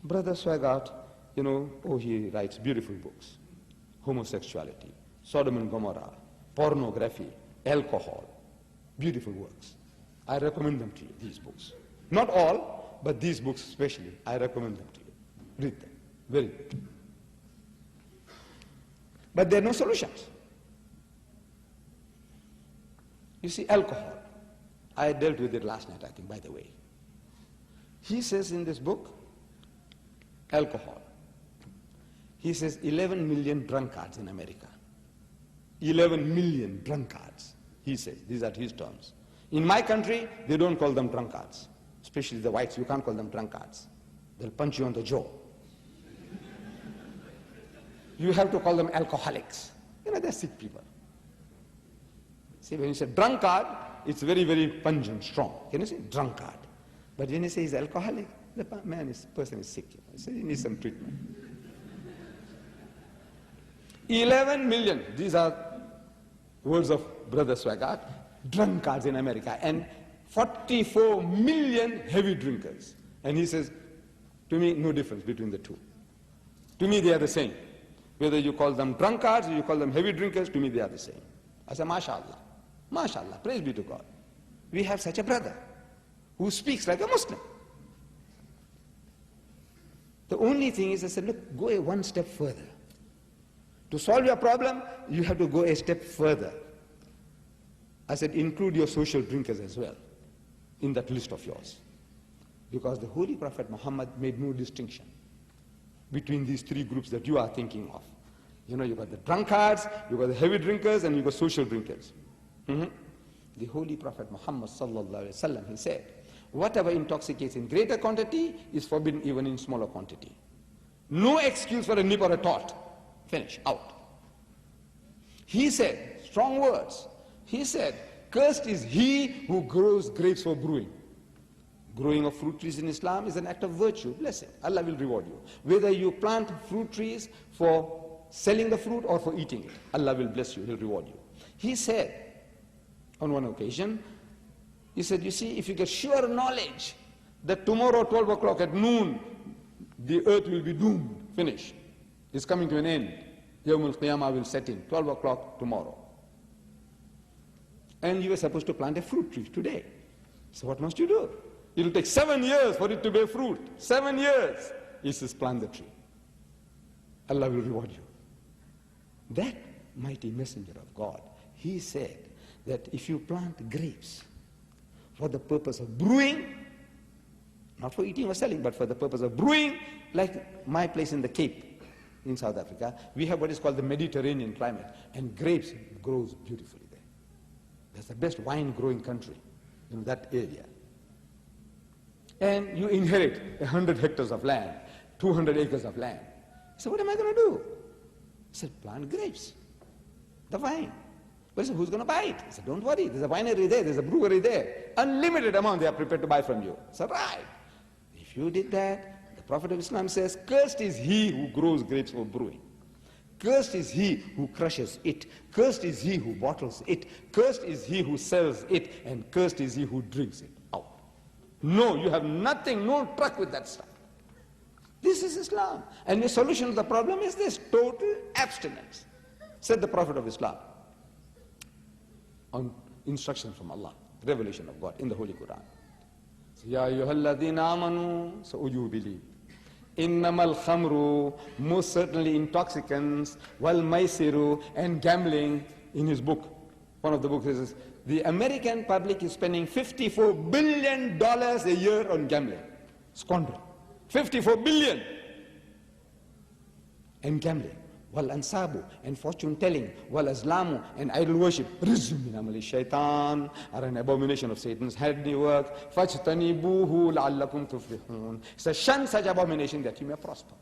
Brother Swaggart, you know, oh, he writes beautiful books. Homosexuality, Sodom and Gomorrah, pornography, alcohol, beautiful works. I recommend them to you, these books. Not all, but these books especially, I recommend them to you. Read them, very good. But there are no solutions. You see, alcohol, I dealt with it last night, I think, by the way. He says in this book, alcohol, he says 11 million drunkards in America. 11 million drunkards, he says. These are his terms. In my country, they don't call them drunkards. Especially the whites, you can't call them drunkards. They'll punch you on the jaw. You have to call them alcoholics. You know, they're sick people. See, when you say drunkard, it's very, very pungent, strong. Can you say drunkard? But when you say he's alcoholic, the person is sick. So he needs some treatment. 11 million, these are words of Brother Swaggart, drunkards in America, and 44 million heavy drinkers. And he says, to me, no difference between the two. To me, they are the same. Whether you call them drunkards or you call them heavy drinkers, to me, they are the same. I say, mashallah, mashallah, praise be to God. We have such a brother who speaks like a Muslim. The only thing is, I said, look, go one step further. To solve your problem, you have to go a step further. I said, include your social drinkers as well in that list of yours. Because the Holy Prophet Muhammad made no distinction between these three groups that you are thinking of. You know, you got the drunkards, you got the heavy drinkers, and you got social drinkers. The Holy Prophet Muhammad sallallahu alaihi wasallam, he said, whatever intoxicates in greater quantity is forbidden even in smaller quantity. No excuse for a nip or a tot. Finish, out. He said, strong words, he said, cursed is he who grows grapes for brewing. Growing of fruit trees in Islam is an act of virtue, blessing. Allah will reward you. Whether you plant fruit trees for selling the fruit or for eating it, Allah will bless you, He'll reward you. He said, on one occasion, he said, you see, if you get sure knowledge that tomorrow 12 o'clock at noon, the earth will be doomed, finished. It's coming to an end. Yawmul Qiyamah will set in, 12 o'clock tomorrow. And you were supposed to plant a fruit tree today. So what must you do? It will take 7 years for it to bear fruit. 7 years. He says, plant the tree. Allah will reward you. That mighty messenger of God, he said that if you plant grapes for the purpose of brewing, not for eating or selling, but for the purpose of brewing, like my place in the Cape, in South Africa, we have what is called the Mediterranean climate, and grapes grows beautifully there. That's the best wine growing country in that area. And you inherit 100 hectares of land, 200 acres of land. So what am I going to do? He said, plant grapes, the wine. But he said, who's going to buy it? He said, don't worry, there's a winery there, there's a brewery there. Unlimited amount they are prepared to buy from you. So right. If you did that, the Prophet of Islam says, cursed is he who grows grapes for brewing. Cursed is he who crushes it. Cursed is he who bottles it. Cursed is he who sells it. And cursed is he who drinks it out. No, you have nothing, no truck with that stuff. This is Islam. And the solution to the problem is this, total abstinence, said the Prophet of Islam, on instruction from Allah, revelation of God in the Holy Quran. Ya ayyuhalladhina amanu, so you believe. Innamal khamru, most certainly intoxicants, wal maisiru, and gambling. In his book, one of the books says, the American public is spending $54 billion a year on gambling. Squandering. 54 billion. And gambling. Wal ansabu, and fortune telling. Wal azlamu, and idol worship. Rizm min amali shaitan, are an abomination of Satan's handiwork. Fajtanibuhu la'allakum tuflihun. So shun such abomination that you may prosper.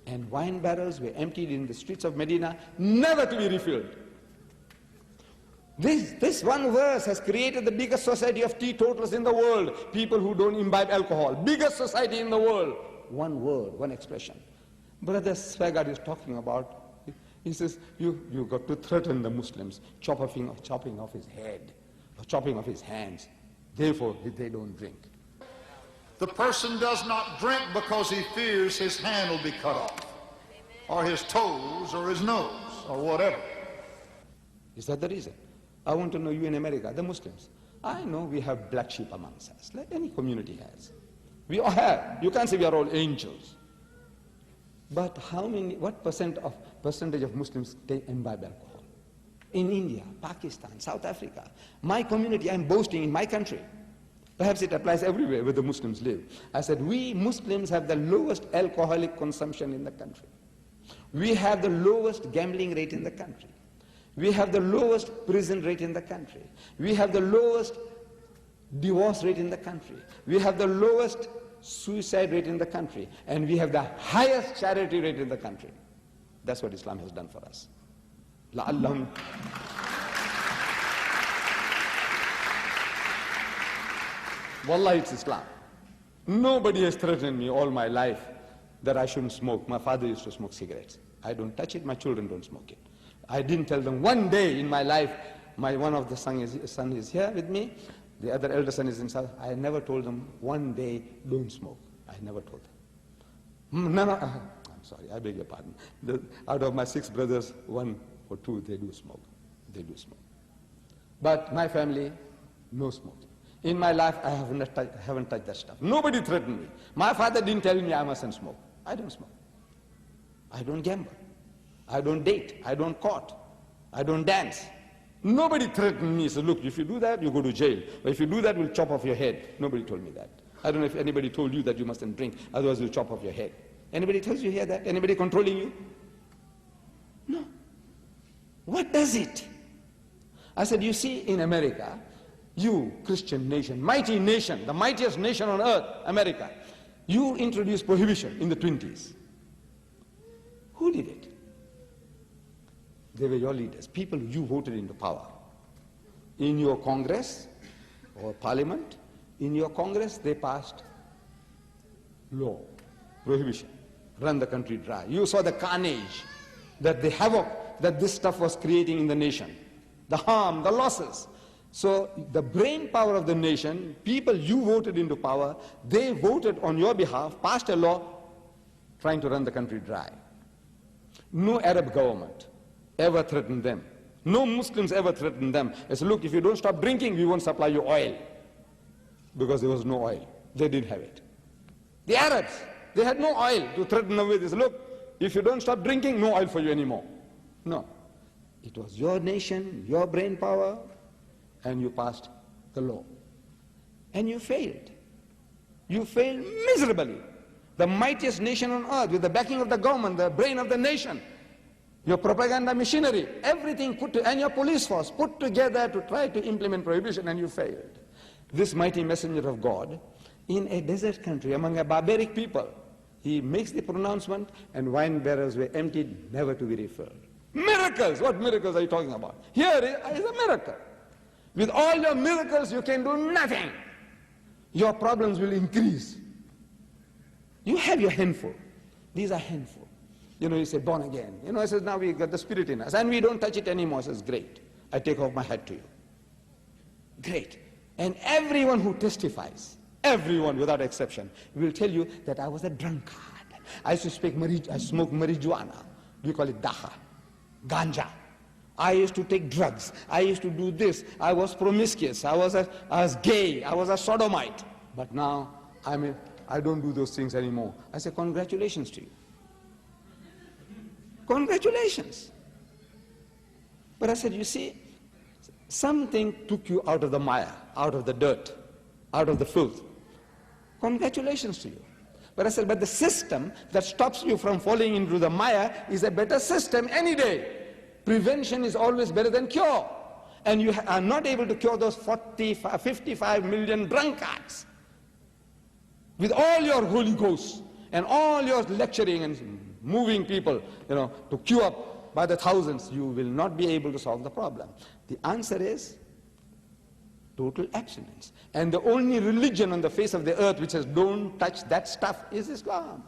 And wine barrels were emptied in the streets of Medina, never to be refilled. This one verse has created the biggest society of teetotalers in the world. People who don't imbibe alcohol. Biggest society in the world. One word, one expression. Brother Swaggart is talking about, he says, you got to threaten the Muslims, chopping off his head, or chopping off his hands. Therefore, they don't drink. The person does not drink because he fears his hand will be cut off, or his toes, or his nose, or whatever. Is that the reason? I want to know, you in America, the Muslims. I know we have black sheep amongst us, like any community has. We all have. You can't say we are all angels. But what percentage of Muslims imbibe alcohol? In India, Pakistan, South Africa. My community, I'm boasting in my country. Perhaps it applies everywhere where the Muslims live. I said, we Muslims have the lowest alcoholic consumption in the country. We have the lowest gambling rate in the country. We have the lowest prison rate in the country. We have the lowest divorce rate in the country. We have the lowest suicide rate in the country. And we have the highest charity rate in the country. That's what Islam has done for us. لَعَلَّهُمْ Wallah, it's Islam. Nobody has threatened me all my life that I shouldn't smoke. My father used to smoke cigarettes. I don't touch it, my children don't smoke it. I didn't tell them one day in my life, one of the son is here with me, the other elder son is in South. I never told them one day, don't smoke. I never told them. No, I'm sorry, I beg your pardon. Out of my 6 brothers, 1 or 2, they do smoke. They do smoke. But my family, no smoking. In my life, I haven't touched that stuff. Nobody threatened me. My father didn't tell me I mustn't smoke. I don't smoke. I don't gamble. I don't date. I don't court. I don't dance. Nobody threatened me. Said, look, if you do that, you go to jail. Or if you do that, we'll chop off your head. Nobody told me that. I don't know if anybody told you that you mustn't drink, otherwise we'll chop off your head. Anybody tells you here that? Anybody controlling you? No. What does it? I said, you see, in America, you, Christian nation, mighty nation, the mightiest nation on earth, America, you introduced prohibition in the 20s. Who did it? They were your leaders, people you voted into power. In your Congress or Parliament, in your Congress, they passed law, prohibition, run the country dry. You saw the carnage, the havoc that this stuff was creating in the nation, the harm, the losses. So the brain power of the nation, people you voted into power, they voted on your behalf, passed a law trying to run the country dry. No Arab government ever threatened them. No Muslims ever threatened them. They said, look, if you don't stop drinking, we won't supply you oil. Because there was no oil. They didn't have it. The Arabs, they had no oil to threaten them with. They said, look, if you don't stop drinking, no oil for you anymore. No. It was your nation, your brain power, and you passed the law. And you failed. You failed miserably. The mightiest nation on earth, with the backing of the government, the brain of the nation, your propaganda machinery, everything and your police force put together to try to implement prohibition, and you failed. This mighty messenger of God, in a desert country, among a barbaric people, he makes the pronouncement, and wine barrels were emptied, never to be refilled. Miracles! What miracles are you talking about? Here is a miracle. With all your miracles, you can do nothing. Your problems will increase. You have your handful. These are handful. You know, you say, born again. You know, I says, now we got the Spirit in us, and we don't touch it anymore. I says, great. I take off my hat to you. Great. And everyone who testifies, everyone without exception, will tell you that I was a drunkard. I used to smoke marijuana. We call it daha, ganja. I used to take drugs. I used to do this. I was promiscuous. I was gay. I was a sodomite. But now I don't do those things anymore. I say, congratulations to you. Congratulations. But I said, you see, something took you out of the mire, out of the dirt, out of the filth. Congratulations to you. But I said, but the system that stops you from falling into the mire is a better system any day. Prevention is always better than cure. And you are not able to cure those 55 million drunkards. With all your Holy Ghost and all your lecturing and moving people, you know, to queue up by the thousands, you will not be able to solve the problem. The answer is total abstinence. And the only religion on the face of the earth which says don't touch that stuff is Islam.